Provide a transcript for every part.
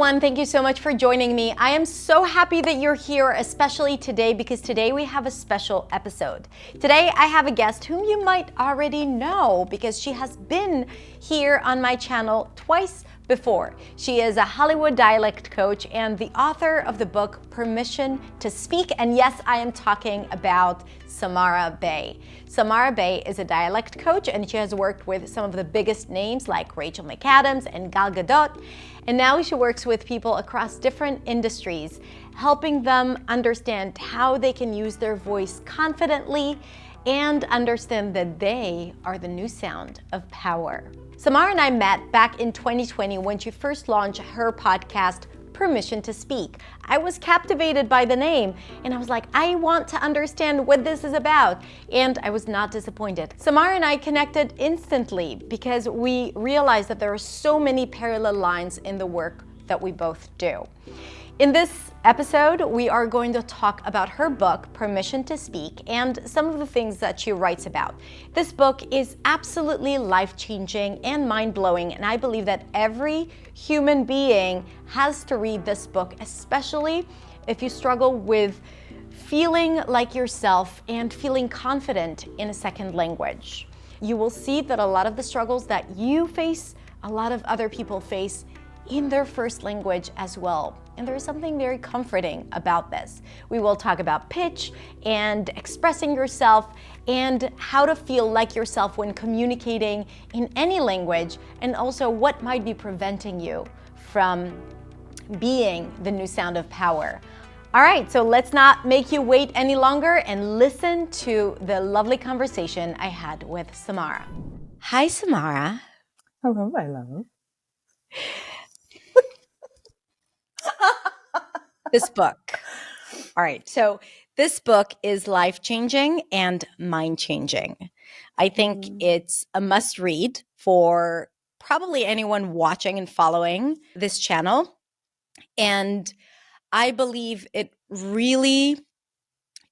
everyone. Thank you so much for joining me. I am so happy that you're here, especially today, because today we have a special episode. Today I have a guest whom you might already know because she has been here on my channel twice before. She is a Hollywood dialect coach and the author of the book Permission to Speak. And yes, I am talking about Samara Bay. Samara Bay is a dialect coach and she has worked with some of the biggest names like Rachel McAdams and Gal Gadot. And now she works with people across different industries, helping them understand how they can use their voice confidently and understand that they are the new sound of power. Samara and I met back in 2020 when she first launched her podcast, Permission to Speak. I was captivated by the name and I was like, I want to understand what this is about. And I was not disappointed. Samara and I connected instantly because we realized that there are so many parallel lines in the work that we both do. In this episode, we are going to talk about her book, Permission to Speak, and some of the things that she writes about. This book is absolutely life-changing and mind-blowing, and I believe that every human being has to read this book, especially if you struggle with feeling like yourself and feeling confident in a second language. You will see that a lot of the struggles that you face, a lot of other people face in their first language as well. And there is something very comforting about this. We will talk about pitch and expressing yourself and how to feel like yourself when communicating in any language, and also what might be preventing you from being the new sound of power. All right, so let's not make you wait any longer and listen to the lovely conversation I had with Samara. Hi, Samara. Hello, my love. This book. All right. So this book is life-changing and mind-changing. I think it's a must-read for probably anyone watching and following this channel. And I believe it really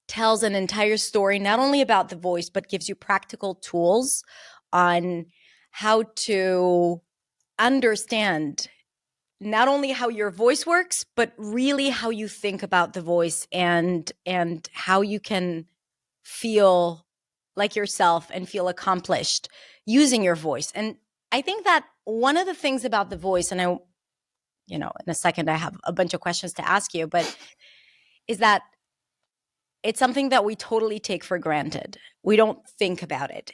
tells an entire story, not only about the voice, but gives you practical tools on how to understand not only how your voice works, but really how you think about the voice and how you can feel like yourself and feel accomplished using your voice. And I think that one of the things about the voice, and in a second I have a bunch of questions to ask you, but is that it's something that we totally take for granted. We don't think about it.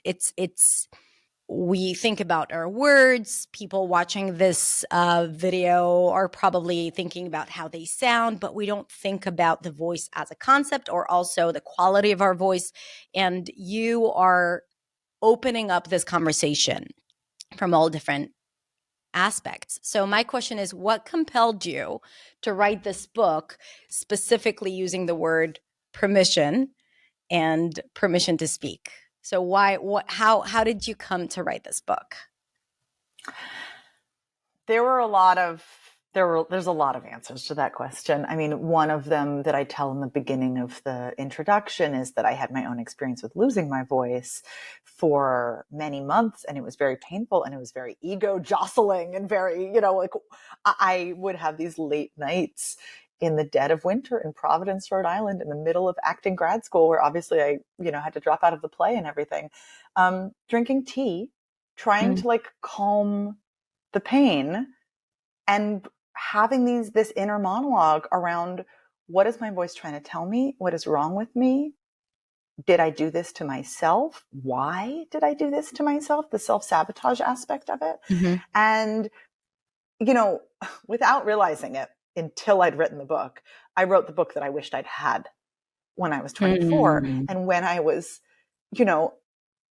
We think about our words. People watching this video are probably thinking about how they sound, but we don't think about the voice as a concept or also the quality of our voice. And you are opening up this conversation from all different aspects. So my question is, what compelled you to write this book, specifically using the word permission and permission to speak? So how did you come to write this book? There's a lot of answers to that question. I mean, one of them that I tell in the beginning of the introduction is that I had my own experience with losing my voice for many months, and it was very painful and it was very ego jostling and very, I would have these late nights in the dead of winter in Providence, Rhode Island, in the middle of acting grad school, where obviously I, had to drop out of the play and everything, drinking tea, trying to calm the pain and having this inner monologue around, what is my voice trying to tell me? What is wrong with me? Did I do this to myself? Why did I do this to myself? The self-sabotage aspect of it. Mm-hmm. And, without realizing it, until I'd written the book, I wrote the book that I wished I'd had when I was 24. Mm. And when I was, the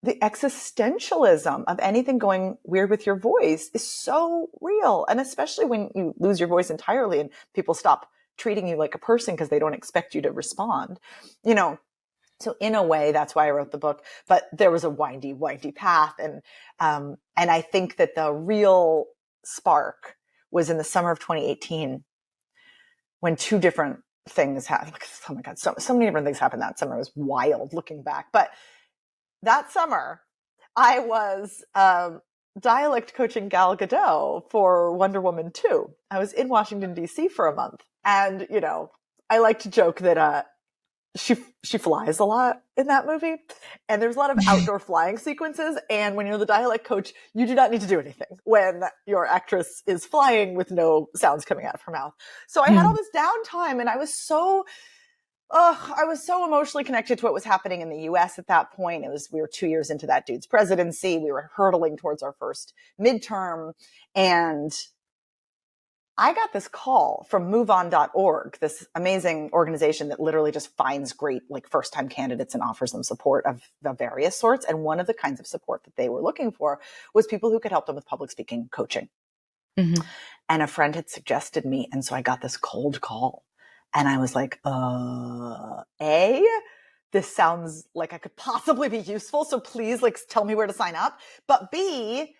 existentialism of anything going weird with your voice is so real. And especially when you lose your voice entirely and people stop treating you like a person because they don't expect you to respond, So in a way, that's why I wrote the book. But there was a windy path. And I think that the real spark was in the summer of 2018, when two different things happened. Oh my God, so many different things happened that summer. It was wild looking back. But that summer, I was dialect coaching Gal Gadot for Wonder Woman 2. I was in Washington, D.C. for a month. And, you know, I like to joke that she flies a lot in that movie. And there's a lot of outdoor flying sequences. And when you're the dialect coach, you do not need to do anything when your actress is flying with no sounds coming out of her mouth. So I had all this downtime, and I was so emotionally connected to what was happening in the US at that point. We were 2 years into that dude's presidency. We were hurtling towards our first midterm. And I got this call from moveon.org, this amazing organization that literally just finds great like first-time candidates and offers them support of various sorts. And one of the kinds of support that they were looking for was people who could help them with public speaking coaching. Mm-hmm. And a friend had suggested me. And so I got this cold call. And I was like, A, this sounds like I could possibly be useful. So please like tell me where to sign up. But B,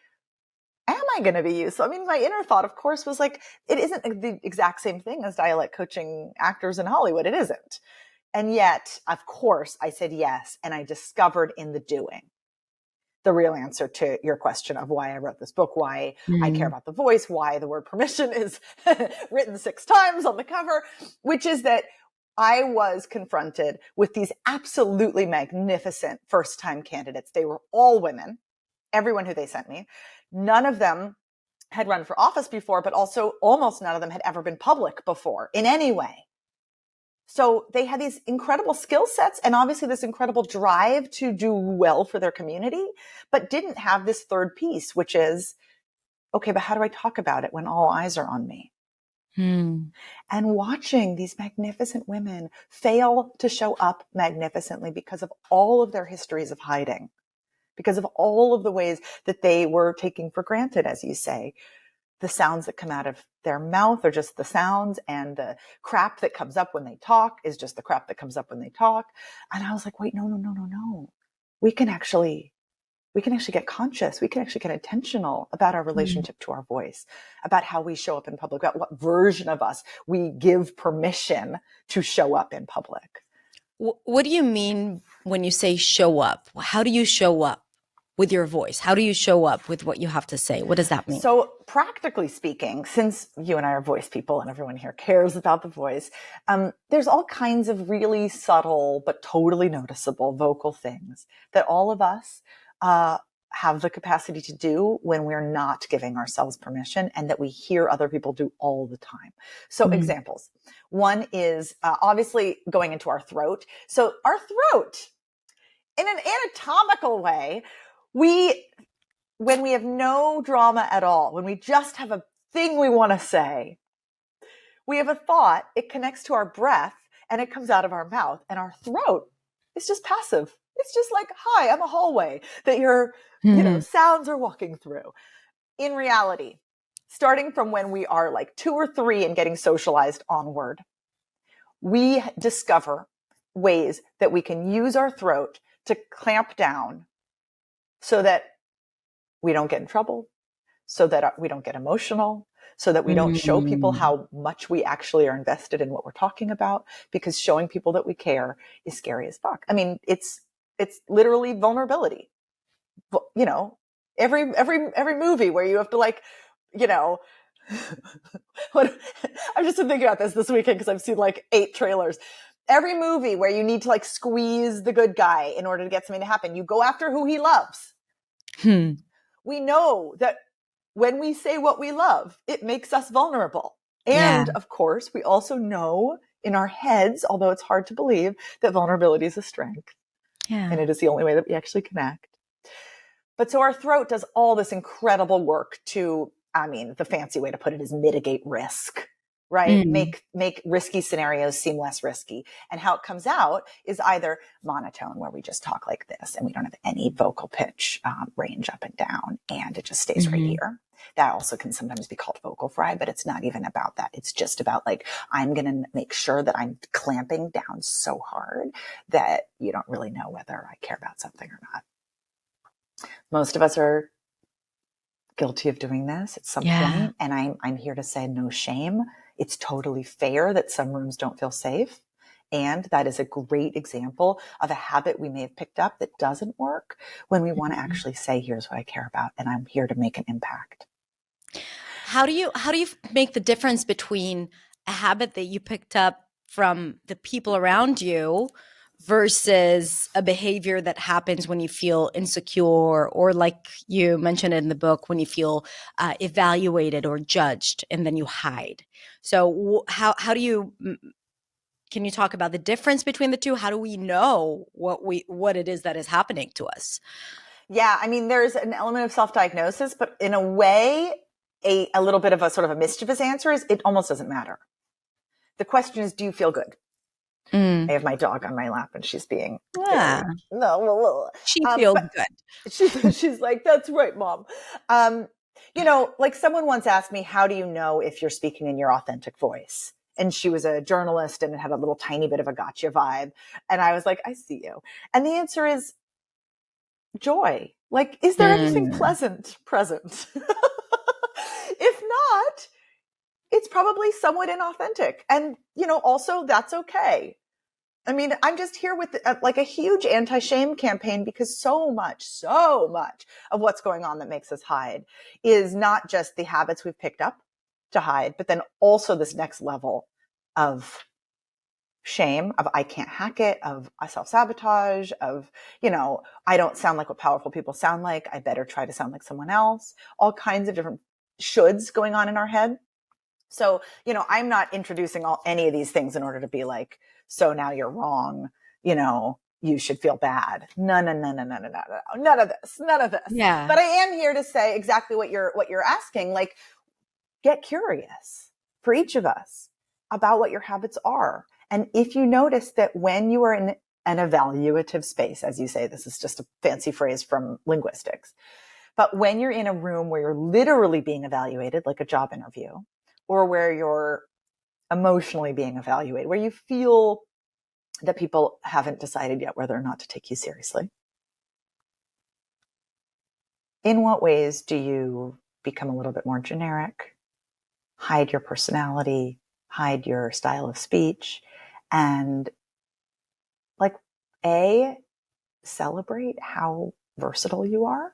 am I going to be useful? I mean, my inner thought, of course, was like, it isn't the exact same thing as dialect coaching actors in Hollywood. It isn't. And yet, of course, I said yes. And I discovered in the doing the real answer to your question of why I wrote this book, why I care about the voice, why the word permission is written 6 times on the cover, which is that I was confronted with these absolutely magnificent first-time candidates. They were all women, everyone who they sent me. None of them had run for office before, but also almost none of them had ever been public before in any way. So they had these incredible skill sets and obviously this incredible drive to do well for their community, but didn't have this third piece, which is, okay, but how do I talk about it when all eyes are on me? And watching these magnificent women fail to show up magnificently because of all of their histories of hiding, because of all of the ways that they were taking for granted, as you say. The sounds that come out of their mouth are just the sounds, and the crap that comes up when they talk is just the crap that comes up when they talk. And I was like, wait, no. We can actually get conscious. We can actually get intentional about our relationship to our voice, about how we show up in public, about what version of us we give permission to show up in public. What do you mean when you say show up? How do you show up with your voice? How do you show up with what you have to say? What does that mean? So practically speaking, since you and I are voice people and everyone here cares about the voice, there's all kinds of really subtle but totally noticeable vocal things that all of us have the capacity to do when we're not giving ourselves permission, and that we hear other people do all the time. So examples. One is obviously going into our throat. So our throat, in an anatomical way, when we have no drama at all, when we just have a thing we want to say, we have a thought, it connects to our breath, and it comes out of our mouth, and our throat is just passive. It's just like, hi, I'm a hallway that your sounds are walking through. In reality, starting from when we are like 2 or 3 and getting socialized onward, we discover ways that we can use our throat to clamp down so that we don't get in trouble, so that we don't get emotional, so that we don't show people how much we actually are invested in what we're talking about, because showing people that we care is scary as fuck. I mean, it's literally vulnerability. You know, every movie where you have to like, you know, I've just been thinking about this weekend because I've seen like 8 trailers. Every movie where you need to like squeeze the good guy in order to get something to happen, you go after who he loves. We know that when we say what we love, it makes us vulnerable. And of course, we also know in our heads, although it's hard to believe, that vulnerability is a strength. And it is the only way that we actually connect. But so our throat does all this incredible work to, I mean, the fancy way to put it is mitigate risk, right? Make risky scenarios seem less risky. And how it comes out is either monotone, where we just talk like this and we don't have any vocal pitch range up and down, and it just stays right here. That also can sometimes be called vocal fry, but it's not even about that. It's just about like, I'm going to make sure that I'm clamping down so hard that you don't really know whether I care about something or not. Most of us are guilty of doing this at some point, and I'm here to say no shame. It's totally fair that some rooms don't feel safe, And that is a great example of a habit we may have picked up that doesn't work when we want to actually say, here's what I care about, and I'm here to make an impact. How do you make the difference between a habit that you picked up from the people around you versus a behavior that happens when you feel insecure, or like you mentioned in the book, when you feel evaluated or judged and then you hide? So how do you can you talk about the difference between the two? How do we know what it is that is happening to us? Yeah, I mean, there's an element of self-diagnosis, but in a way, a little bit of a sort of a mischievous answer is it almost doesn't matter. The question is, do you feel good? I have my dog on my lap and she's being very, no, she feels good. She's like, that's right, Mom. Like someone once asked me, how do you know if you're speaking in your authentic voice? And she was a journalist and it had a little tiny bit of a gotcha vibe. And I was like, I see you. And the answer is joy. Like, is there anything pleasant present? If not, it's probably somewhat inauthentic. And, also that's okay. I mean, I'm just here with like a huge anti-shame campaign because so much of what's going on that makes us hide is not just the habits we've picked up to hide, but then also this next level of shame, of I can't hack it, of self-sabotage, of, I don't sound like what powerful people sound like. I better try to sound like someone else. All kinds of different shoulds going on in our head. So, I'm not introducing any of these things in order to be like, so now you're wrong, you should feel bad. No. None of this. Yeah. But I am here to say exactly what you're asking. Like, get curious for each of us about what your habits are. And if you notice that when you are in an evaluative space, as you say, this is just a fancy phrase from linguistics, but when you're in a room where you're literally being evaluated, like a job interview, or where you're emotionally being evaluated, where you feel that people haven't decided yet whether or not to take you seriously, in what ways do you become a little bit more generic, hide your personality, hide your style of speech, and celebrate how versatile you are,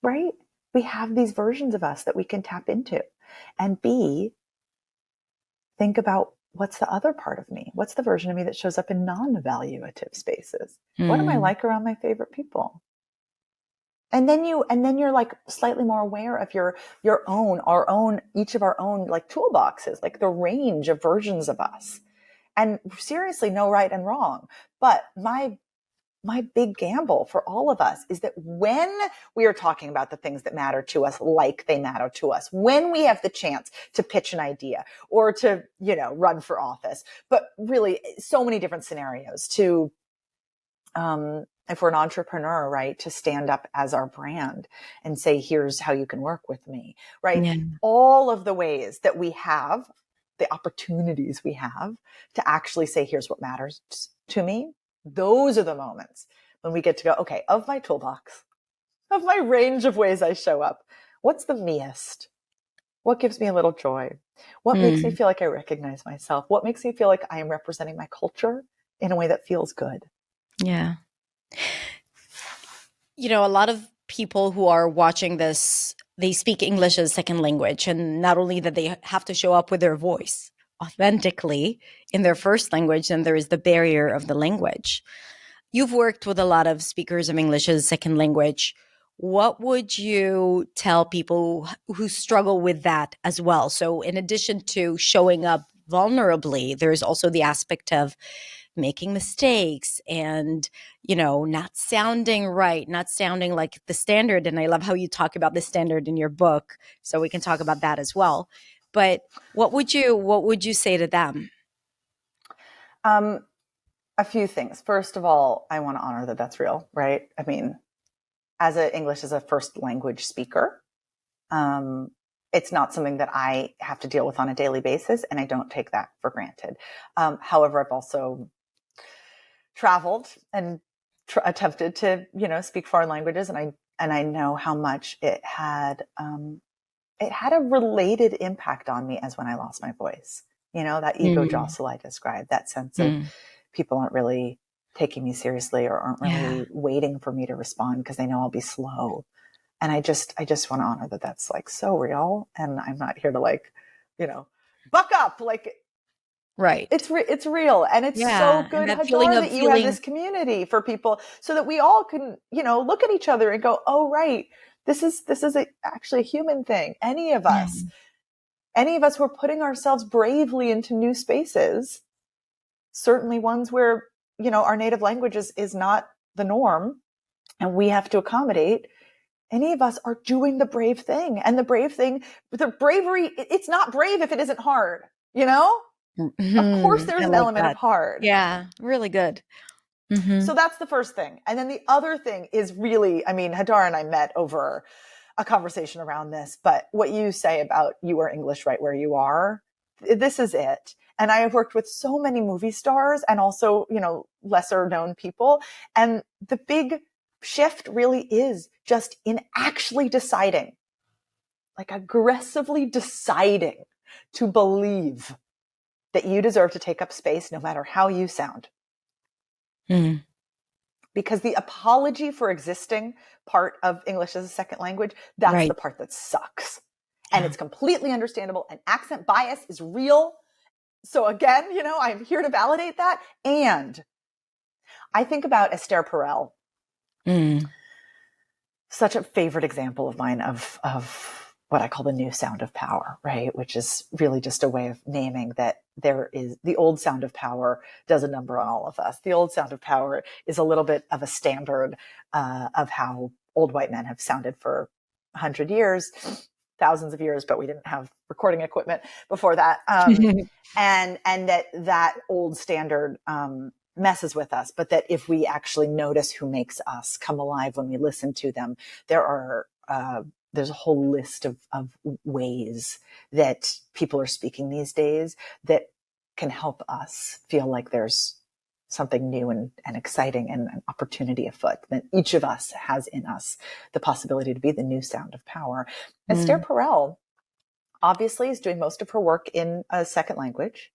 right? We have these versions of us that we can tap into. And B, think about what's the other part of me? What's the version of me that shows up in non-evaluative spaces? What am I like around my favorite people? And then you're like slightly more aware of each of our own like toolboxes, like the range of versions of us. And seriously, no right and wrong. But my big gamble for all of us is that when we are talking about the things that matter to us, like they matter to us, when we have the chance to pitch an idea or to, run for office, but really so many different scenarios to, if we're an entrepreneur, right, to stand up as our brand and say, here's how you can work with me, right? Yeah. All of the ways that we have, the opportunities we have to actually say, here's what matters to me. Those are the moments when we get to go, okay, of my toolbox, of my range of ways I show up, what's the meest? What gives me a little joy? What makes me feel like I recognize myself? What makes me feel like I am representing my culture in a way that feels good? Yeah. A lot of people who are watching this, they speak English as a second language. And not only that they have to show up with their voice authentically in their first language, then there is the barrier of the language. You've worked with a lot of speakers of English as a second language. What would you tell people who struggle with that as well? So in addition to showing up vulnerably, there's also the aspect of making mistakes and, not sounding right, not sounding like the standard. And I love how you talk about the standard in your book. So we can talk about that as well. But what would you say to them? A few things. First of all, I want to honor that that's real, right? I mean, English as a first language speaker, it's not something that I have to deal with on a daily basis, and I don't take that for granted. However, I've also traveled and attempted to, speak foreign languages, and I know how much it had a related impact on me as when I lost my voice. That ego jostle I described, that sense of people aren't really taking me seriously or aren't really waiting for me to respond because they know I'll be slow. And I just want to honor that that's like so real. And I'm not here to like, buck up. Like, Right. it's real. And it's so And good, that feeling Hadar, of that you have feeling. this community for people so that we all can, look at each other and go, oh, right. This is actually a human thing. Any of us who are putting ourselves bravely into new spaces, certainly ones where, our native language is not the norm and we have to accommodate. Any of us are doing the brave thing. And the bravery, it's not brave if it isn't hard, Of course there's I an like element of that. hard. Yeah, really good. So that's the first thing. And then the other thing is really, Hadar and I met over a conversation around this, but what you say about you are English right where you are, this is it. And I have worked with so many movie stars and also, lesser known people. And the big shift really is just in actually deciding, like aggressively deciding to believe that you deserve to take up space no matter how you sound. Because the apology for existing part of English as a second language, that's the part that sucks. And it's completely understandable. And accent bias is real. So again, I'm here to validate that. And I think about Esther Perel, such a favorite example of mine of what I call the new sound of power, right? Which is really just a way of naming that there is the old sound of power does a number on all of us. The old sound of power is a little bit of a standard of how old white men have sounded for 100 years, thousands of years, but we didn't have recording equipment before that. And that old standard messes with us, but that if we actually notice who makes us come alive when we listen to them, there's a whole list of ways that people are speaking these days that can help us feel like there's something new and exciting and an opportunity afoot, that each of us has in us the possibility to be the new sound of power. Esther Perel obviously is doing most of her work in a second language.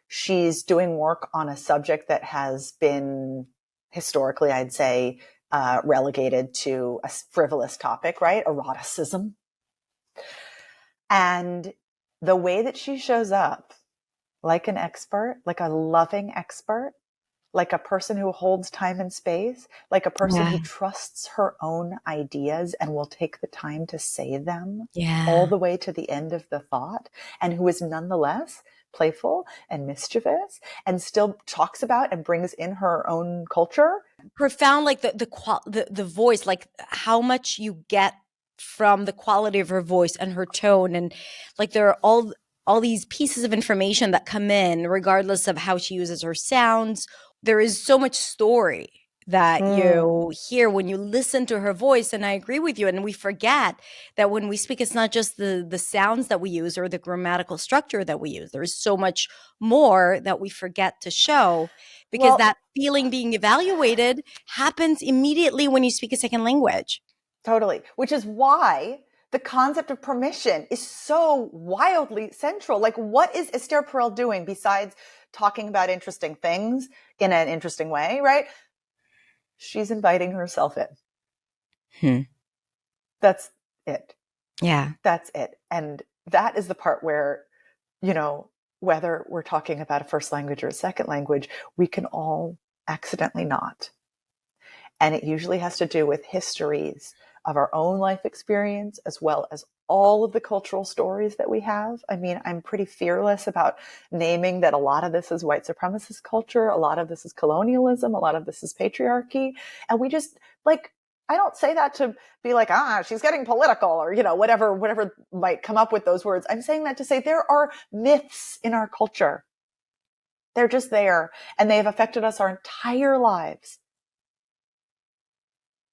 She's doing work on a subject that has been historically, I'd say, relegated to a frivolous topic, right? Eroticism. And the way that she shows up, like an expert, like a loving expert, like a person who holds time and space, like a person who trusts her own ideas and will take the time to say them all the way to the end of the thought, and who is nonetheless playful and mischievous and still talks about and brings in her own culture. Profound, like the voice, like how much you get from the quality of her voice and her tone, and like there are all these pieces of information that come in regardless of how she uses her sounds. There is so much story that you hear when you listen to her voice. And I agree with you. And we forget that when we speak, it's not just the sounds that we use or the grammatical structure that we use. There's so much more that we forget to show, because that feeling being evaluated happens immediately when you speak a second language. Totally. Which is why the concept of permission is so wildly central. Like, what is Esther Perel doing besides talking about interesting things in an interesting way, right? She's inviting herself in. That's it. Yeah. That's it. And that is the part where, whether we're talking about a first language or a second language, we can all accidentally not. And it usually has to do with histories of our own life experience, as well as all of the cultural stories that we have. I mean, I'm pretty fearless about naming that a lot of this is white supremacist culture. A lot of this is colonialism. A lot of this is patriarchy. And we just I don't say that to be like, she's getting political or, whatever might come up with those words. I'm saying that to say there are myths in our culture. They're just there, and they have affected us our entire lives.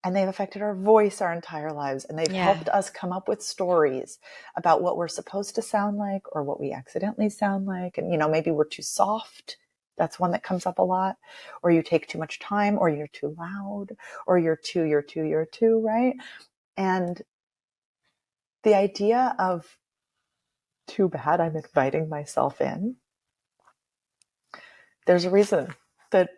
And they've affected our voice our entire lives. And they've helped us come up with stories about what we're supposed to sound like or what we accidentally sound like. And, maybe we're too soft. That's one that comes up a lot. Or you take too much time, or you're too loud, or you're too, right? And the idea of too bad I'm inviting myself in there's a reason that,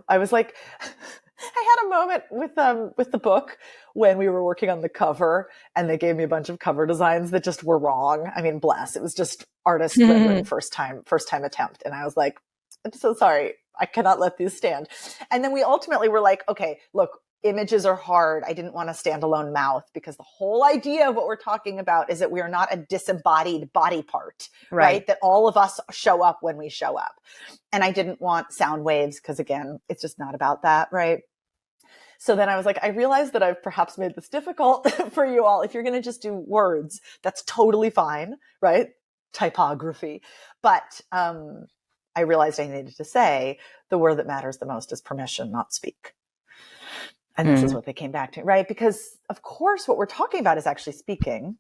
I was like, I had a moment with the book when we were working on the cover and they gave me a bunch of cover designs that just were wrong. I mean, bless, it was just artist rendering first time attempt. And I was like, I'm so sorry. I cannot let these stand. And then we ultimately were like, okay, look, images are hard. I didn't want a standalone mouth because the whole idea of what we're talking about is that we are not a disembodied body part, right? That all of us show up when we show up. And I didn't want sound waves because, again, it's just not about that, right? So then I was like, I realized that I've perhaps made this difficult for you all. If you're going to just do words, that's totally fine, right? Typography. But I realized I needed to say the word that matters the most is permission, not speak. And this is what they came back to, right? Because, of course, what we're talking about is actually speaking,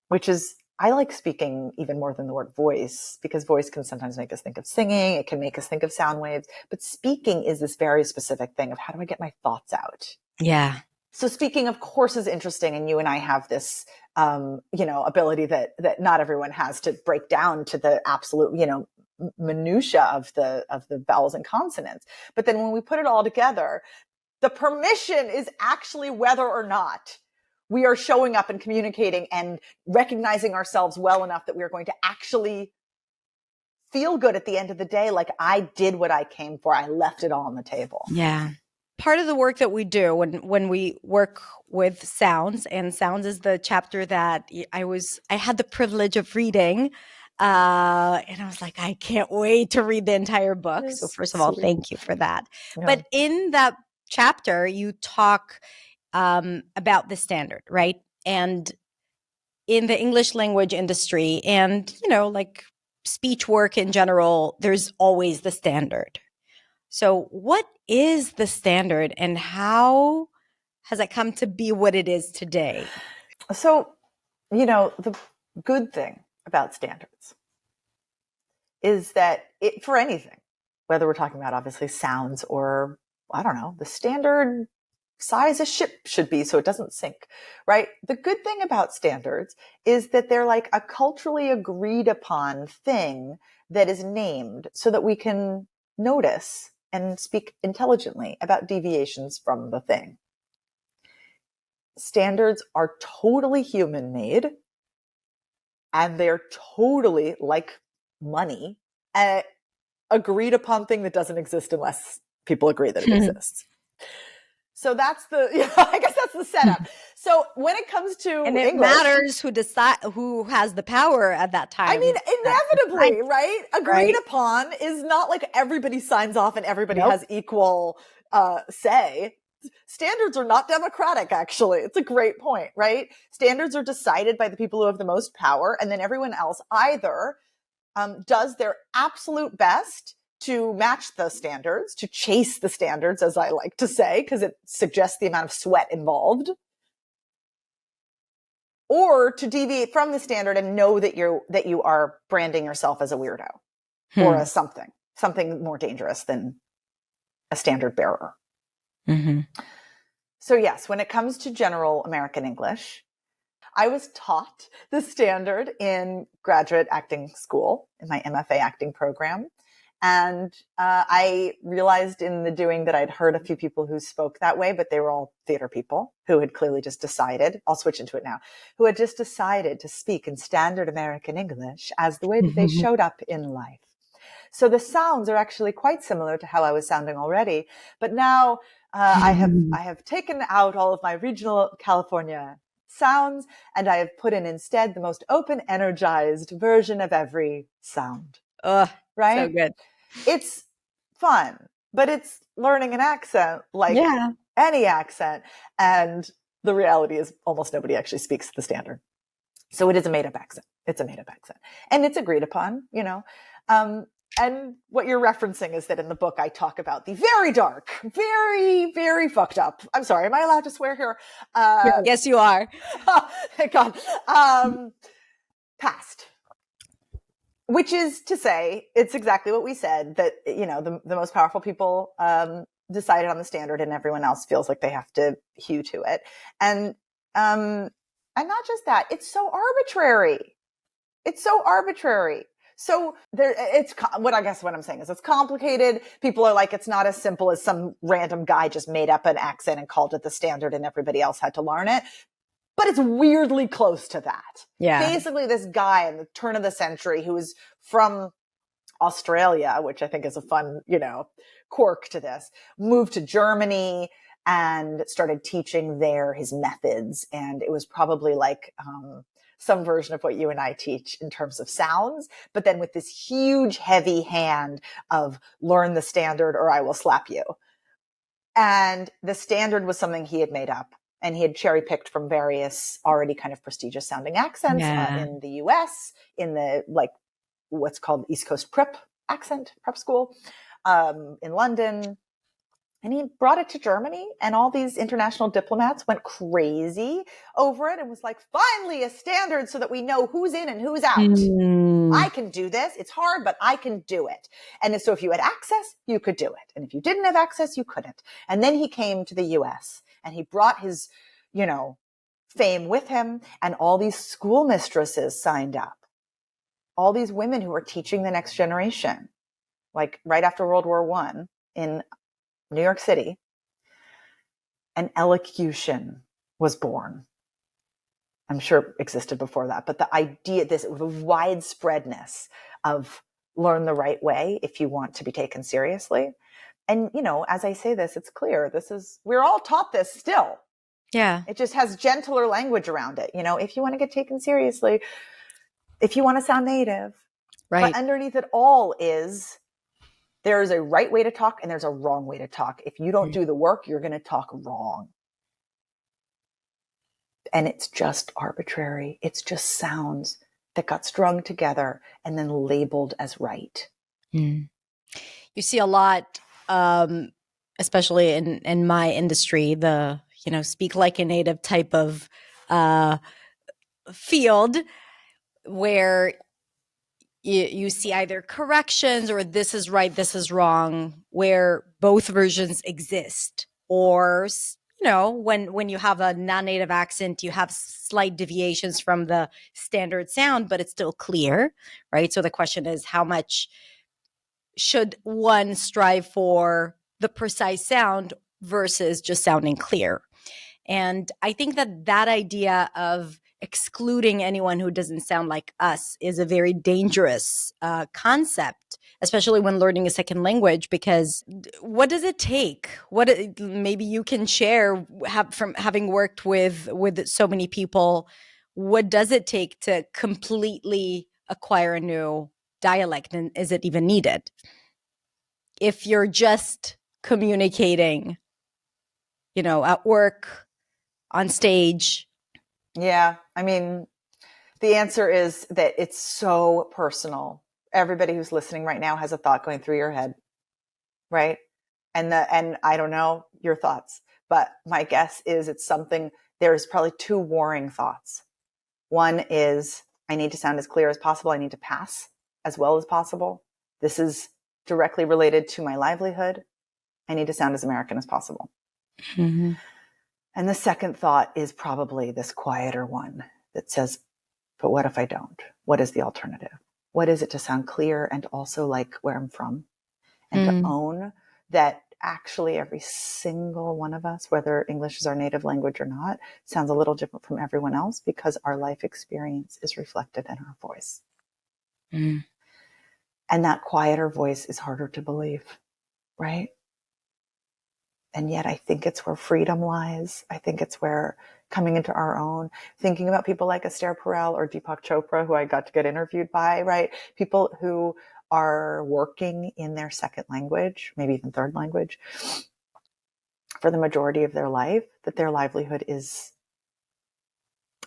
which is, I like speaking even more than the word voice, because voice can sometimes make us think of singing. It can make us think of sound waves. But speaking is this very specific thing of how do I get my thoughts out? Yeah. So speaking, of course, is interesting. And you and I have this, ability that not everyone has to break down to the absolute, minutia of the vowels and consonants. But then when we put it all together, the permission is actually whether or not we are showing up and communicating and recognizing ourselves well enough that we are going to actually feel good at the end of the day. Like, I did what I came for. I left it all on the table. Yeah. Part of the work that we do when we work with sounds, and sounds is the chapter that I had the privilege of reading. And I was like, I can't wait to read the entire book. So first of all, thank you for that. Yeah. But in that chapter, you talk about the standard, right? And in the English language industry and, like speech work in general, there's always the standard. So what is the standard and how has it come to be what it is today? So, the good thing about standards is that for anything, whether we're talking about obviously sounds or, I don't know, the standard size a ship should be so it doesn't sink, right? The good thing about standards is that they're like a culturally agreed upon thing that is named so that we can notice and speak intelligently about deviations from the thing. Standards are totally human made, and they're totally like money, an agreed upon thing that doesn't exist unless people agree that it exists. So that's I guess that's the setup. So when it comes to and it English, matters who has the power at that time. I mean, inevitably, right? Agreed upon is not like everybody signs off and everybody has equal say. Standards are not democratic, actually. It's a great point, right? Standards are decided by the people who have the most power, and then everyone else either does their absolute best to match the standards, to chase the standards, as I like to say, because it suggests the amount of sweat involved, or to deviate from the standard and know that you are branding yourself as a weirdo or as something more dangerous than a standard bearer. Mm-hmm. So yes, when it comes to general American English, I was taught the standard in graduate acting school in my MFA acting program. And I realized in the doing that I'd heard a few people who spoke that way, but they were all theater people who had clearly just decided, I'll switch into it now, who had just decided to speak in standard American English as the way that they showed up in life. So the sounds are actually quite similar to how I was sounding already. But now I have taken out all of my regional California sounds, and I have put in instead the most open, energized version of every sound. Right? So good. It's fun, but it's learning an accent like any accent. And the reality is almost nobody actually speaks the standard. So it is a made-up accent. It's a made-up accent. And it's agreed upon, and what you're referencing is that in the book, I talk about the very dark, very, very fucked up. I'm sorry, am I allowed to swear here? Yes, you are. Thank God. Past. Which is to say, it's exactly what we said, that, the most powerful people decided on the standard and everyone else feels like they have to hew to it. And not just that, it's so arbitrary. It's so arbitrary. So what I'm saying is it's complicated. People are like, it's not as simple as some random guy just made up an accent and called it the standard and everybody else had to learn it. But it's weirdly close to that. Yeah. Basically, this guy in the turn of the century who was from Australia, which I think is a fun, quirk to this, moved to Germany and started teaching there his methods. And it was probably like some version of what you and I teach in terms of sounds, but then with this huge, heavy hand of learn the standard or I will slap you. And the standard was something he had made up. And he had cherry picked from various already kind of prestigious sounding accents in the US, in the what's called East Coast prep school, in London. And he brought it to Germany, and all these international diplomats went crazy over it and was like, finally a standard so that we know who's in and who's out. I can do this. It's hard, but I can do it. And so if you had access, you could do it. And if you didn't have access, you couldn't. And then he came to the US and he brought his, fame with him, and all these schoolmistresses signed up. All these women who were teaching the next generation, like right after World War I in New York City, an elocution was born. I'm sure it existed before that, but the idea, the widespreadness of learn the right way if you want to be taken seriously. And, as I say this, it's clear we're all taught this still. Yeah. It just has gentler language around it. If you want to get taken seriously, if you want to sound native, right. But underneath it all there is a right way to talk and there's a wrong way to talk. If you don't do the work, you're going to talk wrong. And it's just arbitrary. It's just sounds that got strung together and then labeled as right. You see a lot, especially in my industry, the, speak like a native type of field where you see either corrections or this is right, this is wrong, where both versions exist. Or, when you have a non-native accent, you have slight deviations from the standard sound, but it's still clear, right? So the question is, how much should one strive for the precise sound versus just sounding clear? And I think that idea of excluding anyone who doesn't sound like us is a very dangerous concept, especially when learning a second language, because what does it take? Maybe you can share from having worked with so many people, what does it take to completely acquire a new dialect, and is it even needed? If you're just communicating, at work, on stage. Yeah. I mean, the answer is that it's so personal. Everybody who's listening right now has a thought going through your head, right? And I don't know your thoughts, but my guess is there's probably two warring thoughts. One is, I need to sound as clear as possible. I need to pass as well as possible. This is directly related to my livelihood. I need to sound as American as possible. Mm-hmm. And the second thought is probably this quieter one that says, but what if I don't? What is the alternative? What is it to sound clear and also like where I'm from? And to own that actually every single one of us, whether English is our native language or not, sounds a little different from everyone else because our life experience is reflected in our voice. And that quieter voice is harder to believe, right? And yet I think it's where freedom lies. I think it's where coming into our own, thinking about people like Esther Perel or Deepak Chopra, who I got to get interviewed by, right? People who are working in their second language, maybe even third language, for the majority of their life, that their livelihood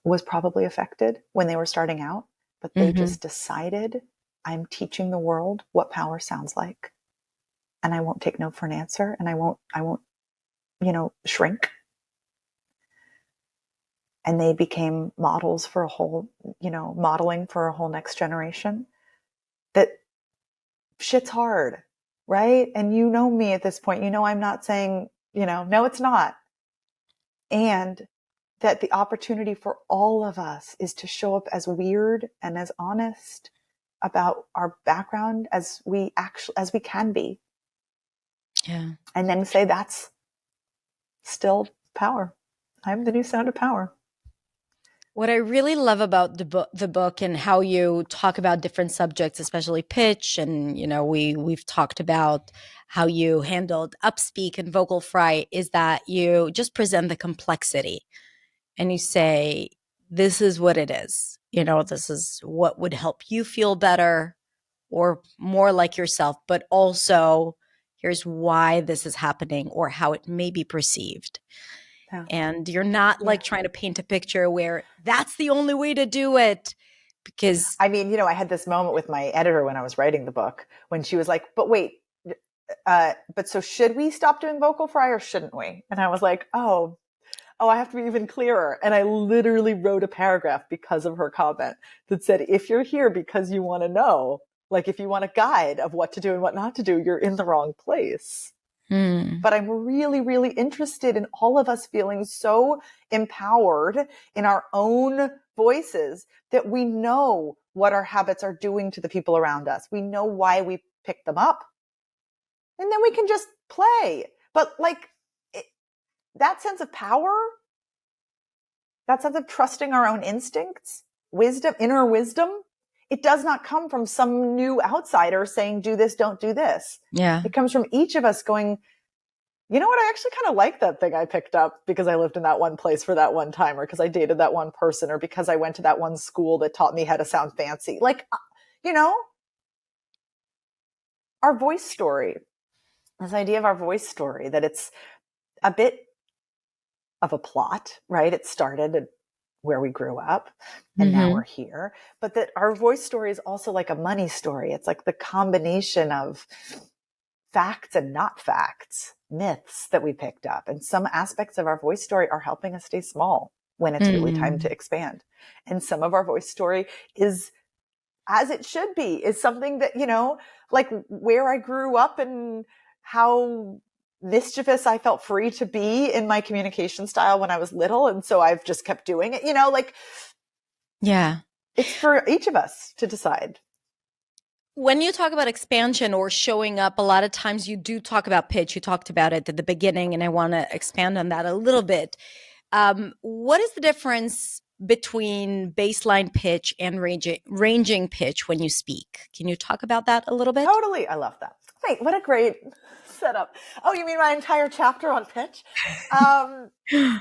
was probably affected when they were starting out, but they just decided, I'm teaching the world what power sounds like. And I won't take no for an answer. And I won't, shrink. And they became models for modeling for a whole next generation. That shit's hard, right? And me at this point, I'm not saying, no, it's not. And that the opportunity for all of us is to show up as weird and as honest about our background as we can be. Yeah. And then say that's still power. I'm the new sound of power. What I really love about the book and how you talk about different subjects, especially pitch, and we've talked about how you handled upspeak and vocal fry, is that you just present the complexity and you say, this is what it is. This is what would help you feel better or more like yourself, but also here's why this is happening or how it may be perceived. Yeah. And you're not like trying to paint a picture where that's the only way to do it. Because I mean, I had this moment with my editor when I was writing the book, when she was like, but wait, but so should we stop doing vocal fry or shouldn't we? And I was like, oh, I have to be even clearer. And I literally wrote a paragraph because of her comment that said, if you're here because you want to know, like if you want a guide of what to do and what not to do, you're in the wrong place. But I'm really, really interested in all of us feeling so empowered in our own voices that we know what our habits are doing to the people around us. We know why we pick them up. And then we can just play. But that sense of power, that sense of trusting our own instincts, wisdom, inner wisdom, it does not come from some new outsider saying, do this, don't do this. Yeah. It comes from each of us going, you know what? I actually kind of like that thing I picked up because I lived in that one place for that one time, or because I dated that one person, or because I went to that one school that taught me how to sound fancy. Our voice story, this idea of our voice story, that it's a bit of a plot, right? It started at where we grew up and now we're here, but that our voice story is also like a money story. It's like the combination of facts and not facts, myths that we picked up. And some aspects of our voice story are helping us stay small when it's really time to expand. And some of our voice story is, as it should be, is something that, like where I grew up and how mischievous I felt free to be in my communication style when I was little. And so I've just kept doing it, Yeah. It's for each of us to decide. When you talk about expansion or showing up, a lot of times you do talk about pitch. You talked about it at the beginning, and I want to expand on that a little bit. What is the difference between baseline pitch and ranging pitch when you speak? Can you talk about that a little bit? Totally. I love that. Wait, what a great setup. Oh, you mean my entire chapter on pitch?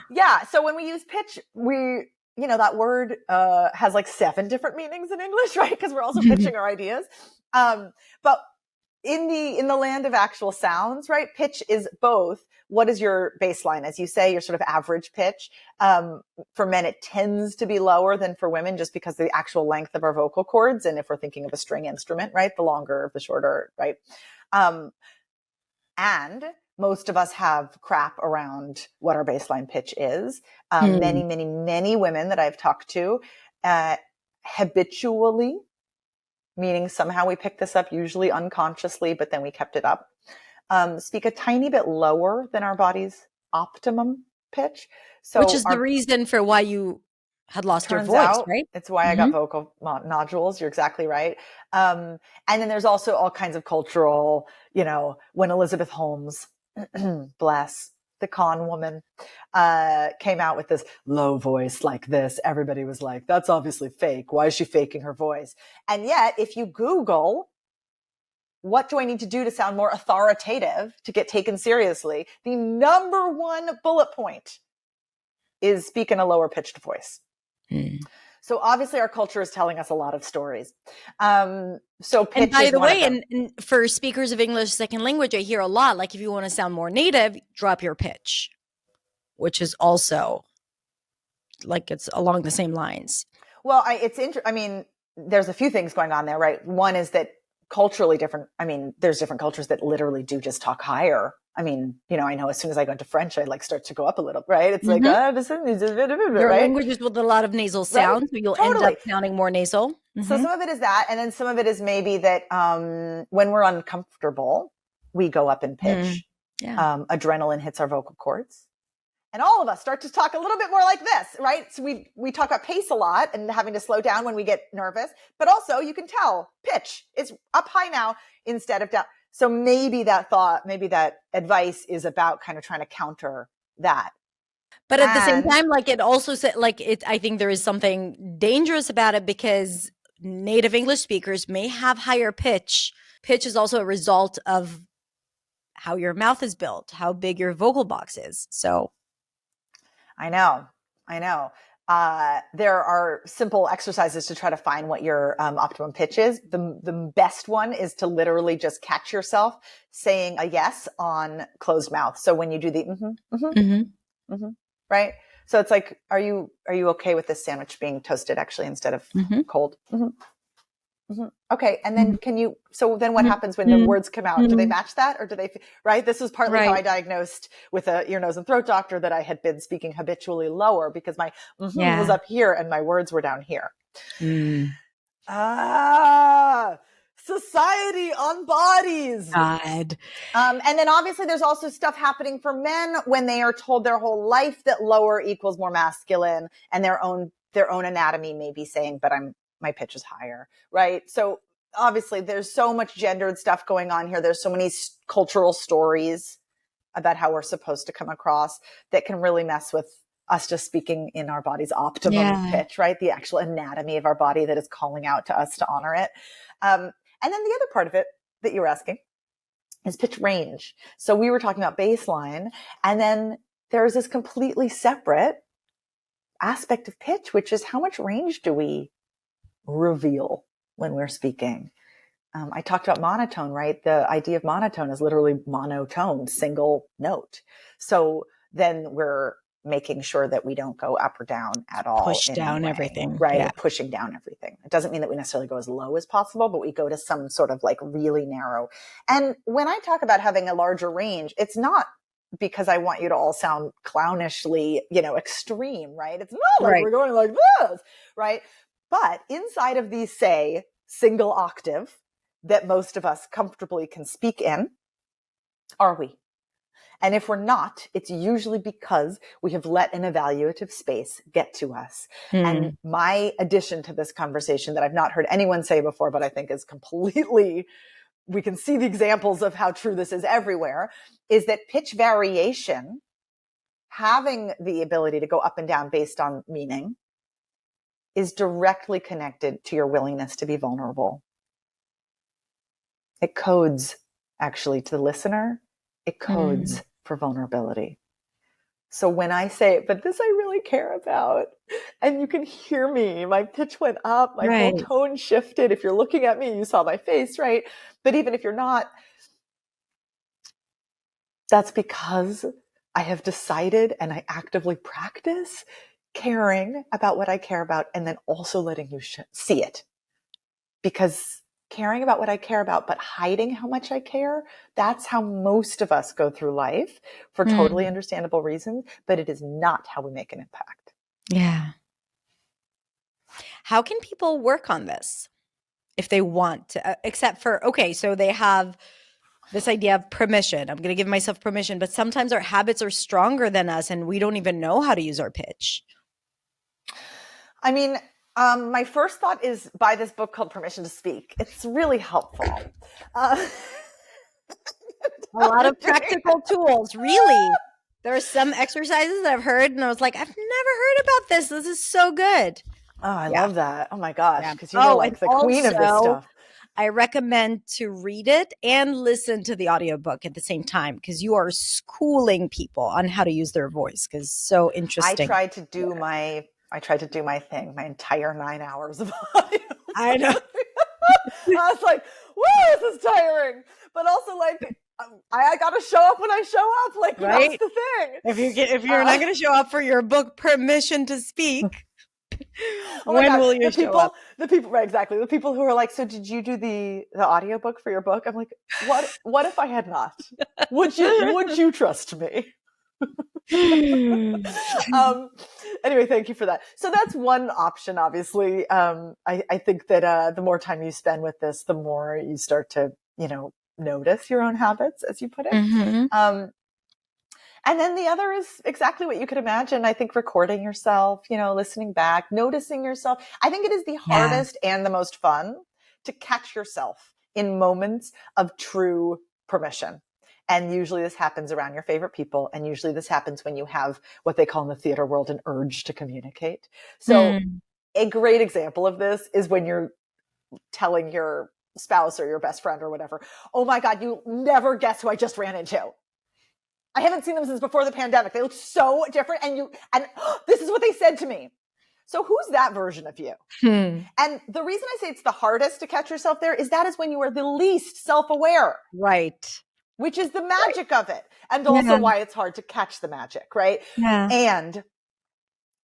Yeah. So when we use pitch, that word has like 7 different meanings in English, right? Because we're also pitching our ideas. But in the land of actual sounds, right? Pitch is both. What is your baseline? As you say, your sort of average pitch. For men, it tends to be lower than for women just because of the actual length of our vocal cords. And if we're thinking of a string instrument, right? The longer, the shorter, right? And most of us have crap around what our baseline pitch is. Many, many, many women that I've talked to, habitually, meaning somehow we picked this up, usually unconsciously, but then we kept it up, speak a tiny bit lower than our body's optimum pitch. So which is the reason for why you had lost your voice, right? It's why I got vocal nodules. You're exactly right. And then there's also all kinds of cultural, when Elizabeth Holmes, bless, the con woman, came out with this low voice like this, everybody was like, that's obviously fake. Why is she faking her voice? And yet, if you Google, what do I need to do to sound more authoritative to get taken seriously? The number one bullet point is speak in a lower pitched voice. So obviously our culture is telling us a lot of stories. So pitch, and by the way, and for speakers of English second language, I hear a lot, like if you want to sound more native, drop your pitch, which is also like it's along the same lines. Well, there's a few things going on there, right? One is that culturally different. There's different cultures that literally do just talk higher. I know as soon as I go into French, I start to go up a little, right? It's like, there are languages with a lot of nasal sounds, right? So you'll end up sounding more nasal. So some of it is that, and then some of it is maybe that when we're uncomfortable, we go up in pitch. Adrenaline hits our vocal cords. And all of us start to talk a little bit more like this, right? So we talk about pace a lot and having to slow down when we get nervous, but also you can tell pitch is up high now instead of down. So maybe that advice is about kind of trying to counter that. But at the same time, like it also said, like it, I think there is something dangerous about it because native English speakers may have higher pitch. Pitch is also a result of how your mouth is built, how big your vocal box is. So I know. There are simple exercises to try to find what your optimum pitch is. The best one is to literally just catch yourself saying a yes on closed mouth. So when you do the right? So it's like, are you okay with this sandwich being toasted actually instead of cold? Okay. And then then what happens when the words come out? Do they match that or do they, right? This was partly how I diagnosed with a ear, nose and throat doctor that I had been speaking habitually lower because my was up here and my words were down here. Society on bodies. God. And then obviously there's also stuff happening for men when they are told their whole life that lower equals more masculine and their own anatomy may be saying, but my pitch is higher, right? So obviously there's so much gendered stuff going on here. There's so many cultural stories about how we're supposed to come across that can really mess with us just speaking in our body's optimum pitch, right? The actual anatomy of our body that is calling out to us to honor it. And then the other part of it that you were asking is pitch range. So we were talking about baseline, and then there's this completely separate aspect of pitch, which is how much range do we reveal when we're speaking. I talked about monotone, right? The idea of monotone is literally monotone, single note. So then we're making sure that we don't go up or down at all. Push down everything. Right. Yeah. Pushing down everything. It doesn't mean that we necessarily go as low as possible, but we go to some sort of like really narrow. And when I talk about having a larger range, it's not because I want you to all sound clownishly, extreme, right? It's not like we're going like this, right? But inside of the, say, single octave that most of us comfortably can speak in, are we? And if we're not, it's usually because we have let an evaluative space get to us. And my addition to this conversation that I've not heard anyone say before, but I think is completely, we can see the examples of how true this is everywhere, is that pitch variation, having the ability to go up and down based on meaning, is directly connected to your willingness to be vulnerable. It codes, actually, to the listener, it codes for vulnerability. So when I say, but this I really care about, and you can hear me, my pitch went up, my whole tone shifted. If you're looking at me, you saw my face, right? But even if you're not, that's because I have decided and I actively practice caring about what I care about and then also letting you see it. Because caring about what I care about, but hiding how much I care, that's how most of us go through life for totally understandable reasons, but it is not how we make an impact. Yeah. How can people work on this if they want to, except for, so they have this idea of permission. I'm going to give myself permission, but sometimes our habits are stronger than us and we don't even know how to use our pitch. I mean, my first thought is buy this book called Permission to Speak. It's really helpful. A lot of practical tools, really. There are some exercises that I've heard and I was like, I've never heard about this. This is so good. Oh, I love that. Oh my gosh. Because you're like the queen of this stuff. I recommend to read it and listen to the audiobook at the same time because you are schooling people on how to use their voice because it's so interesting. I tried to do my thing, my entire 9 hours of audio. I know. I was like, whoa, this is tiring. But also like, I got to show up when I show up. Like, that's the thing. If you're not going to show up for your book, Permission to Speak, when will you show up? The people, right, exactly. The people who are like, so did you do the audiobook for your book? I'm like, what if I had not? Would you trust me? Anyway, thank you for that. So that's one option, obviously. I think that the more time you spend with this, the more you start to, notice your own habits, as you put it. And then the other is exactly what you could imagine. I think recording yourself, listening back, noticing yourself. I think it is the hardest and the most fun to catch yourself in moments of true permission. And usually this happens around your favorite people. And usually this happens when you have what they call in the theater world an urge to communicate. So a great example of this is when you're telling your spouse or your best friend or whatever, oh my God, you never guess who I just ran into. I haven't seen them since before the pandemic. They look so different. And this is what they said to me. So who's that version of you? And the reason I say it's the hardest to catch yourself there is that is when you are the least self-aware. Right. Which is the magic of it. And also why it's hard to catch the magic, right? Yeah. And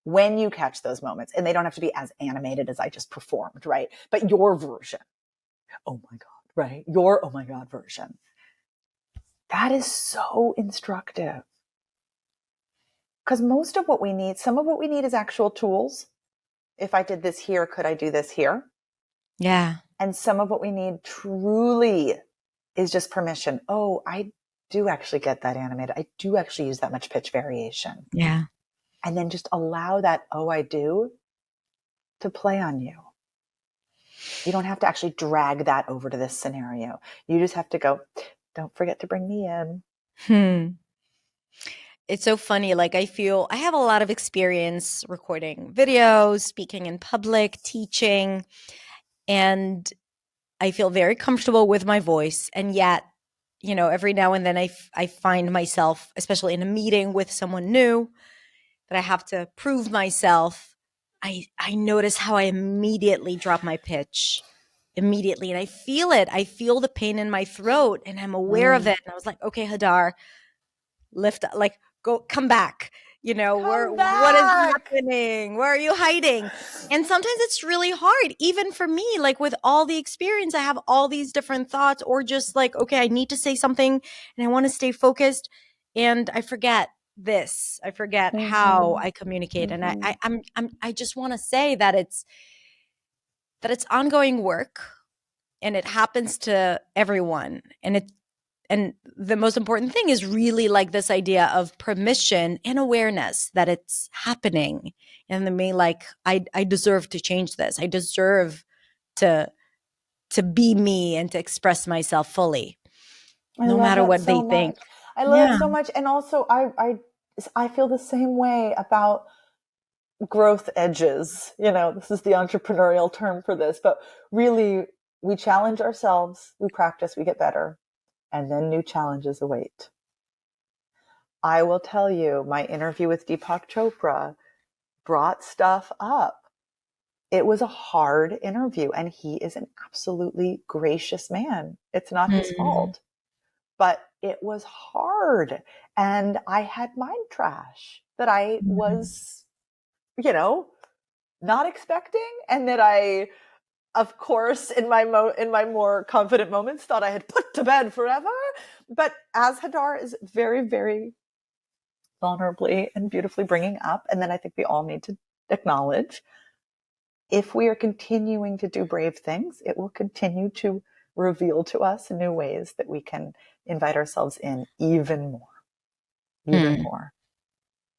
when you catch those moments, and they don't have to be as animated as I just performed, right? But your version, oh my God, right? Your oh my God version. That is so instructive. Because most of what we need, some of what we need is actual tools. If I did this here, could I do this here? Yeah. And some of what we need truly is just permission. Oh, I do actually get that animated. I do actually use that much pitch variation. Yeah. And then just allow that, oh, I do, to play on you. You don't have to actually drag that over to this scenario. You just have to go, don't forget to bring me in. It's so funny. Like, I feel I have a lot of experience recording videos, speaking in public, teaching, and I feel very comfortable with my voice. And yet, every now and then I find myself, especially in a meeting with someone new, that I have to prove myself. I notice how I immediately drop my pitch immediately. And I feel it. I feel the pain in my throat and I'm aware of it. And I was like, okay, Hadar, come back. What is happening? Where are you hiding? And sometimes it's really hard, even for me, like with all the experience, I have all these different thoughts, or just like, okay, I need to say something and I want to stay focused and I forget this. I forget how I communicate. And I just want to say that it's ongoing work and it happens to everyone. And the most important thing is really like this idea of permission and awareness that it's happening. And then I deserve to change this. I deserve to be me and to express myself fully, no matter what they think. I love it so much. And also I feel the same way about growth edges. This is the entrepreneurial term for this, but really we challenge ourselves, we practice, we get better. And then new challenges await. I will tell you, my interview with Deepak Chopra brought stuff up. It was a hard interview, and he is an absolutely gracious man. It's not his fault, but it was hard. And I had mind trash that I was, not expecting, and that I, of course, in my more confident moments, thought I had put to bed forever. But as Hadar is very, very vulnerably and beautifully bringing up, and then I think we all need to acknowledge, if we are continuing to do brave things, it will continue to reveal to us new ways that we can invite ourselves in even more.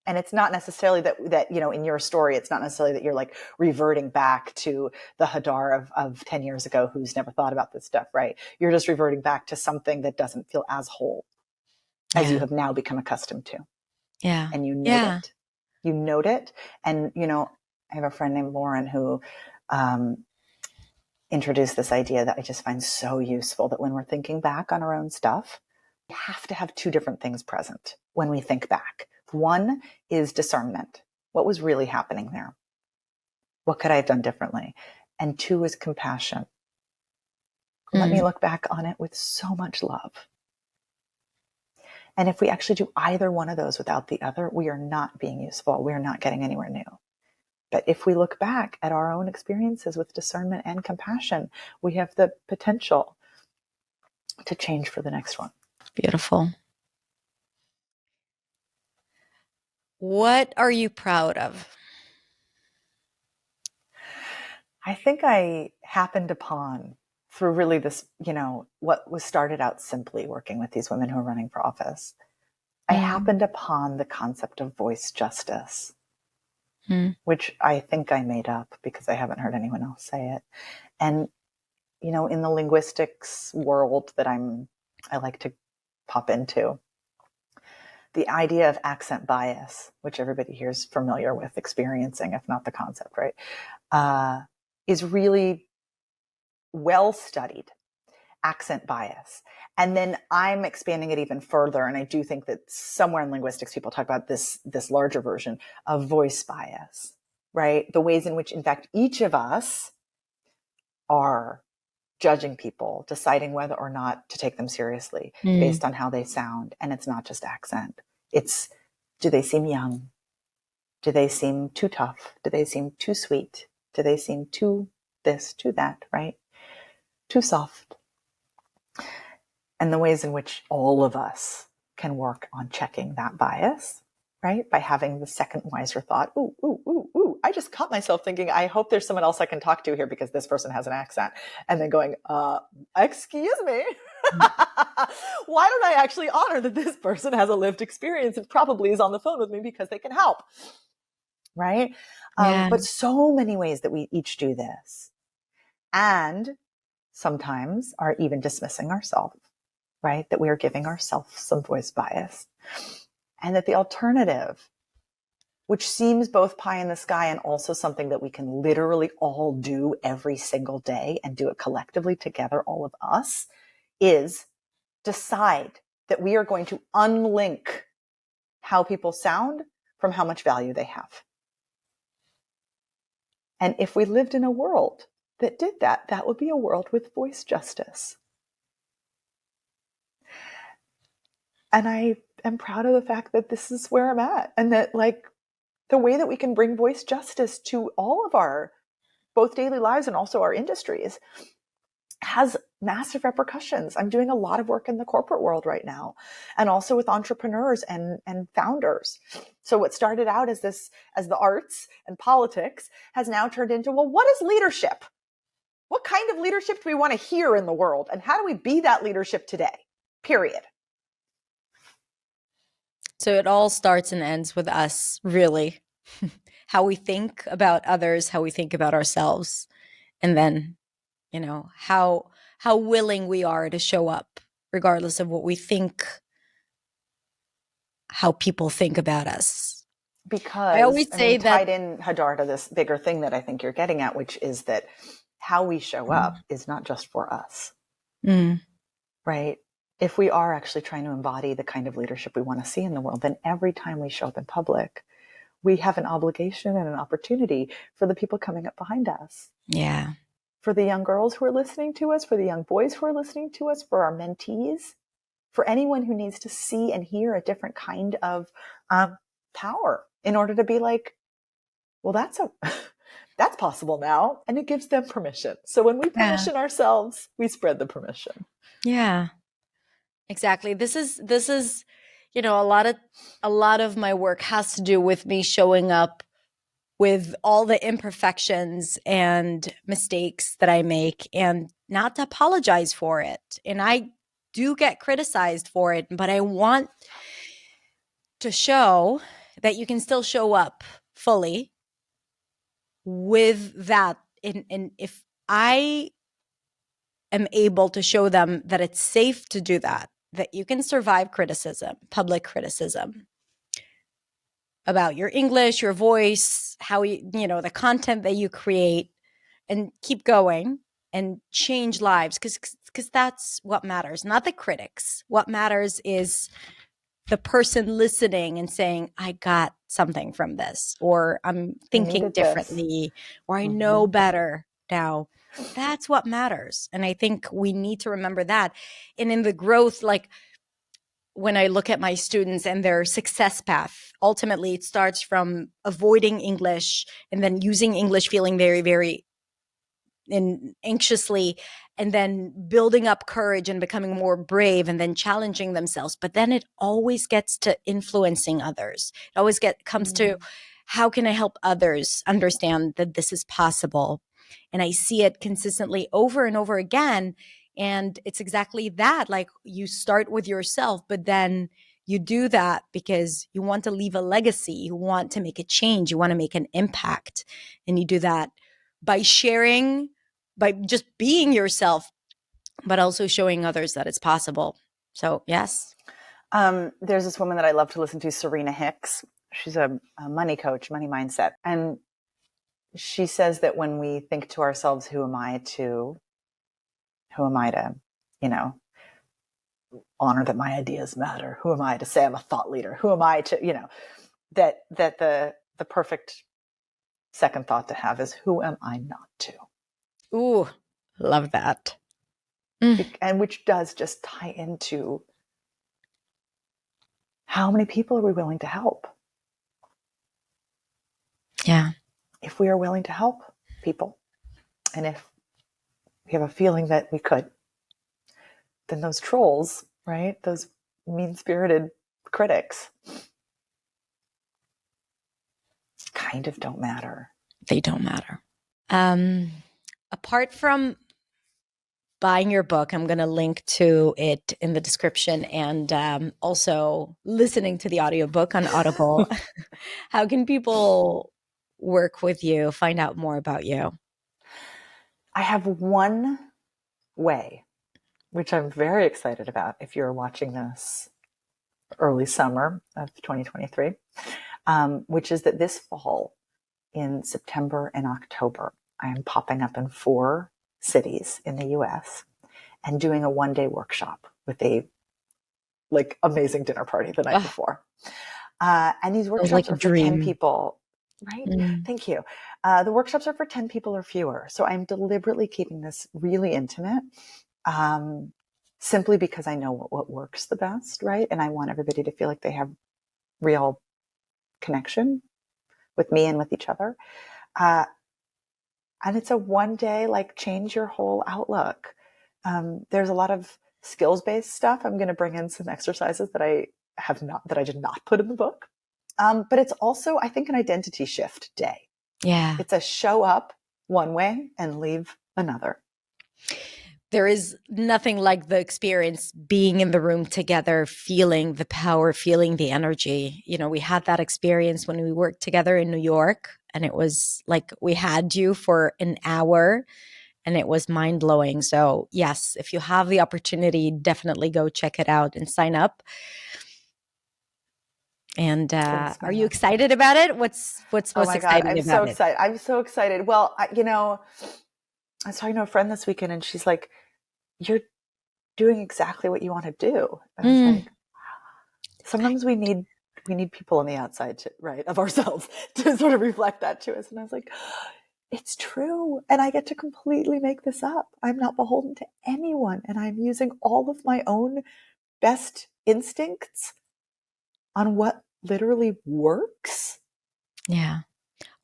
And it's not necessarily that, in your story, it's not necessarily that you're like reverting back to the Hadar of 10 years ago who's never thought about this stuff, right? You're just reverting back to something that doesn't feel as whole as you have now become accustomed to. Yeah. And you note it. You note it. And, I have a friend named Lauren who introduced this idea that I just find so useful, that when we're thinking back on our own stuff, we have to have two different things present when we think back. One is discernment. What was really happening there? What could I have done differently? And two is compassion. Let me look back on it with so much love. And if we actually do either one of those without the other, we are not being useful. We are not getting anywhere new. But if we look back at our own experiences with discernment and compassion, we have the potential to change for the next one. Beautiful. What are you proud of? I think I happened upon, through really this, what was started out simply working with these women who are running for office, I happened upon the concept of voice justice, which I think I made up because I haven't heard anyone else say it. And, you know, in the linguistics world that I like to pop into, the idea of accent bias, which everybody here is familiar with experiencing, if not the concept, right, is really well studied. Accent bias. And then I'm expanding it even further. And I do think that somewhere in linguistics, people talk about this larger version of voice bias, right? The ways in which, in fact, each of us are judging people, deciding whether or not to take them seriously based on how they sound. And it's not just accent. It's, do they seem young? Do they seem too tough? Do they seem too sweet? Do they seem too this, too that, right? Too soft? And the ways in which all of us can work on checking that bias, right? By having the second wiser thought, ooh, I just caught myself thinking, I hope there's someone else I can talk to here because this person has an accent. And then going, excuse me. Why don't I actually honor that this person has a lived experience and probably is on the phone with me because they can help, right? But so many ways that we each do this. And sometimes are even dismissing ourselves, right? That we are giving ourselves some voice bias. And that the alternative, which seems both pie in the sky and also something that we can literally all do every single day and do it collectively together, all of us, is decide that we are going to unlink how people sound from how much value they have. And if we lived in a world that did that, that would be a world with voice justice. And I am proud of the fact that this is where I'm at, and that like the way that we can bring voice justice to all of our both daily lives and also our industries has massive repercussions. I'm doing a lot of work in the corporate world right now, and also with entrepreneurs and founders. So what started out as the arts and politics has now turned into, well, what is leadership? What kind of leadership do we want to hear in the world? And how do we be that leadership today? Period. So it all starts and ends with us, really. How we think about others, how we think about ourselves, and then, you know, how willing we are to show up, regardless of what we think, how people think about us. Because I always say that tied in, Hadar, to this bigger thing that I think you're getting at, which is that how we show up is not just for us, right? If we are actually trying to embody the kind of leadership we want to see in the world, then every time we show up in public, we have an obligation and an opportunity for the people coming up behind us. Yeah. For the young girls who are listening to us, for the young boys who are listening to us, for our mentees, for anyone who needs to see and hear a different kind of power in order to be like, well, that's possible now. And it gives them permission. So when we permission ourselves, we spread the permission. Yeah, exactly. This is, you know, a lot of my work has to do with me showing up with all the imperfections and mistakes that I make and not to apologize for it. And I do get criticized for it, but I want to show that you can still show up fully with that. And if I am able to show them that it's safe to do that, that you can survive criticism, public criticism about your English, your voice, how you know, the content that you create, and keep going and change lives, because that's what matters, not the critics. What matters is the person listening and saying, I got something from this, or I'm thinking differently, or I know better now. That's what matters. And I think we need to remember that. And in the growth, like when I look at my students and their success path, ultimately it starts from avoiding English and then using English, feeling very, very anxiously, and then building up courage and becoming more brave, and then challenging themselves. But then it always gets to influencing others. It always comes to, how can I help others understand that this is possible? And I see it consistently over and over again. And it's exactly that. Like, you start with yourself, but then You do that because you want to leave a legacy. You want to make a change. You want to make an impact. And you do that by sharing, by just being yourself, but also showing others that it's possible. So, yes. There's this woman that I love to listen to, Serena Hicks. She's a money coach, money mindset. And she says that when we think to ourselves, who am I to, you know, honor that my ideas matter? Who am I to say I'm a thought leader? Who am I to, that the perfect second thought to have is, who am I not to? Ooh, love that. And which does just tie into how many people are we willing to help? Yeah. If we are willing to help people, and if we have a feeling that we could, then those trolls, right? Those mean-spirited critics kind of don't matter. They don't matter. Apart from buying your book, I'm going to link to it in the description, and also listening to the audiobook on Audible. How can people work with you, find out more about you? I have one way, which I'm very excited about if you're watching this early summer of 2023, which is that this fall, in September and October, I am popping up in 4 cities in the US and doing a one-day workshop with a amazing dinner party the night before. And these workshops are for 10 people, right? Thank you. The workshops are for 10 people or fewer. So I'm deliberately keeping this really intimate, simply because I know what works the best, right? And I want everybody to feel like they have real connection with me and with each other. And it's a one day, change your whole outlook. There's a lot of skills-based stuff. I'm going to bring in some exercises that I did not put in the book. But it's also, I think, an identity shift day. Yeah. It's a show up one way and leave another. There is nothing like the experience being in the room together, feeling the power, feeling the energy. We had that experience when we worked together in New York, and it was like we had you for an hour, and it was mind-blowing. So yes, if you have the opportunity, definitely go check it out and sign up. And are you excited about it? What's most exciting about it? I'm so excited. I'm so excited. Well, I was talking to a friend this weekend, and she's like, "You're doing exactly what you want to do." And I was like, sometimes we need people on the outside of ourselves to sort of reflect that to us. And I was like, it's true. And I get to completely make this up. I'm not beholden to anyone. And I'm using all of my own best instincts on what literally works. Yeah.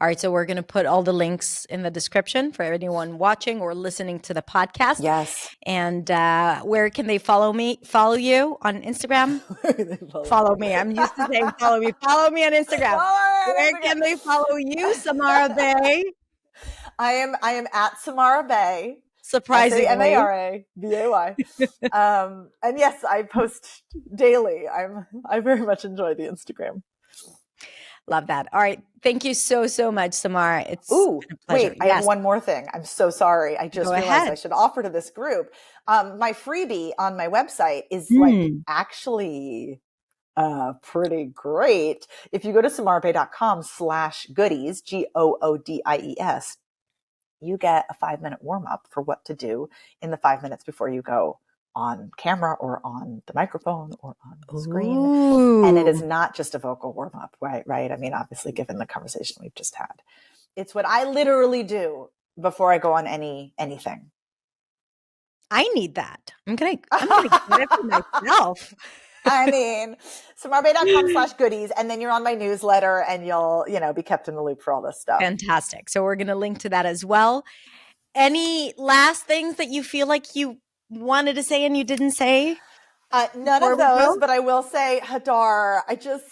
All right. So we're going to put all the links in the description for anyone watching or listening to the podcast. Yes. And where can they follow you on Instagram? Follow me. I'm used to saying follow me. Follow me on Instagram. Where can they follow you, Samara Bay? I am at Samara Bay. Surprisingly. SAMARABAY. And yes, I post daily. I very much enjoy the Instagram. Love that. All right. Thank you so, so much, Samara. It's been a pleasure. Wait, I have one more thing. I'm so sorry. I just realized I should offer to this group. My freebie on my website is actually pretty great. If you go to samarabay.com/goodies, GOODIES, you get a 5-minute warm-up for what to do in the 5 minutes before you go on camera or on the microphone or on the screen. Ooh. And it is not just a vocal warm-up, right? I mean, obviously, given the conversation we've just had. It's what I literally do before I go on anything. I need that. I'm gonna get it for myself. I mean, samarabay.com/goodies, and then you're on my newsletter, and you'll, be kept in the loop for all this stuff. Fantastic. So we're going to link to that as well. Any last things that you feel like you wanted to say and you didn't say? None of those, but I will say, Hadar, I just,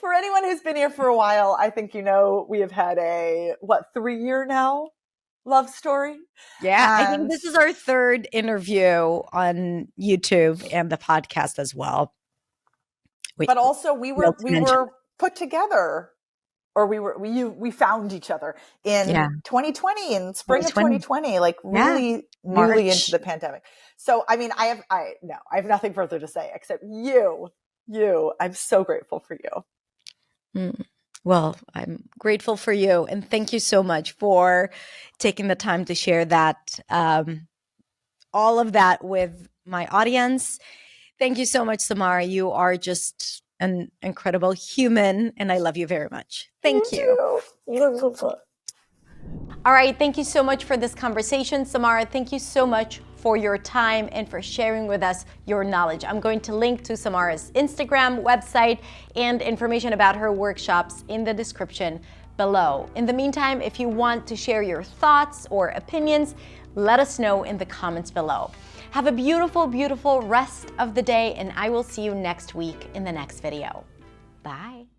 for anyone who's been here for a while, I think we have had a, 3-year now love story? Yeah, I think this is our 3rd interview on YouTube and the podcast as well. but also we failed to mention. were put together, or we found each other in 2020, in spring of 2020, like really newly into the pandemic. So, I mean, I have nothing further to say except I'm so grateful for you. Well, I'm grateful for you. And thank you so much for taking the time to share that, all of that with my audience. Thank you so much, Samara. You are just an incredible human, and I love you very much. Thank you. All right. Thank you so much for this conversation, Samara. Thank you so much for your time and for sharing with us your knowledge. I'm going to link to Samara's Instagram, website, and information about her workshops in the description below. In the meantime, if you want to share your thoughts or opinions, let us know in the comments below. Have a beautiful, beautiful rest of the day, and I will see you next week in the next video. Bye.